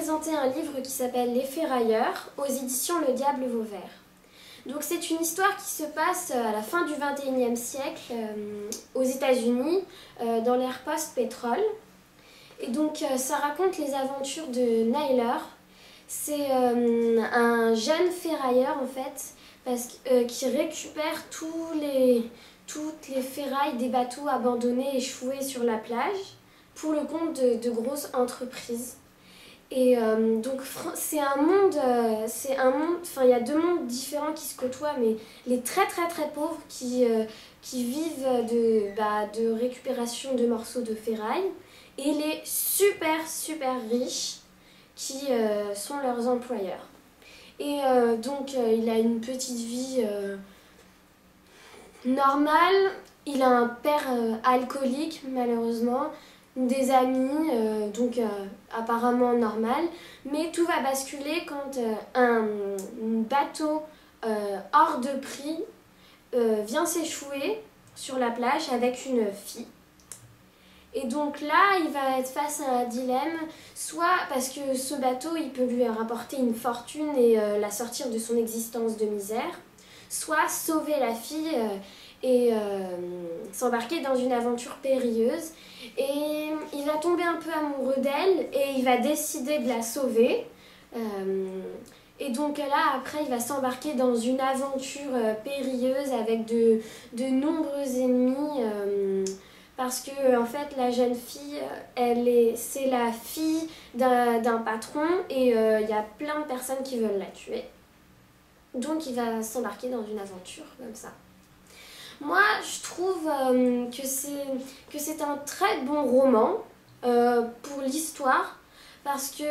présenter un livre qui s'appelle Les Ferrailleurs, aux éditions Le Diable Vauvert. Donc c'est une histoire qui se passe à la fin du XXIe siècle aux États-Unis, dans l'ère post-pétrole. Et donc ça raconte les aventures de Nyler. C'est un jeune ferrailleur en fait, qui récupère toutes les ferrailles des bateaux abandonnés, échoués sur la plage, pour le compte de grosses entreprises. Et donc c'est un monde, enfin il y a deux mondes différents qui se côtoient, mais les très pauvres qui vivent de récupération de morceaux de ferraille, et les super riches qui sont leurs employeurs. Et donc il a une petite vie normale, il a un père alcoolique malheureusement, des amis, apparemment normal, mais tout va basculer quand un bateau hors de prix vient s'échouer sur la plage avec une fille. Et donc là, il va être face à un dilemme, soit parce que ce bateau, il peut lui rapporter une fortune et la sortir de son existence de misère, soit sauver la fille et s'embarquer dans une aventure périlleuse. Et il va tomber un peu amoureux d'elle et il va décider de la sauver. Et donc là, après, il va s'embarquer dans une aventure périlleuse avec de nombreux ennemis. Parce que en fait, la jeune fille, c'est la fille d'un patron et il y a plein de personnes qui veulent la tuer. Donc il va s'embarquer dans une aventure comme ça. Moi, je trouve que c'est un très bon roman pour l'histoire, parce que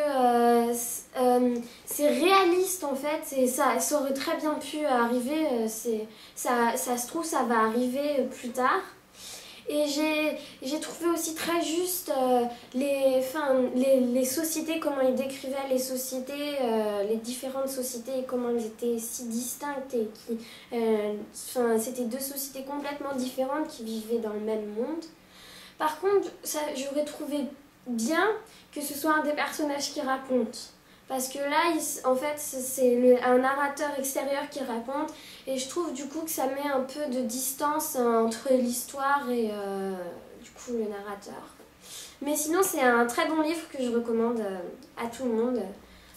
c'est réaliste en fait, et ça aurait très bien pu arriver, ça se trouve ça va arriver plus tard. Et j'ai trouvé aussi très juste les sociétés, comment ils décrivaient les sociétés, les différentes sociétés, comment elles étaient si distinctes et c'était deux sociétés complètement différentes qui vivaient dans le même monde. Par contre, j'aurais trouvé bien que ce soit un des personnages qui raconte. Parce que là, en fait, c'est un narrateur extérieur qui raconte, et je trouve du coup que ça met un peu de distance entre l'histoire et du coup le narrateur. Mais sinon, c'est un très bon livre que je recommande à tout le monde,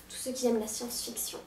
tous ceux qui aiment la science-fiction.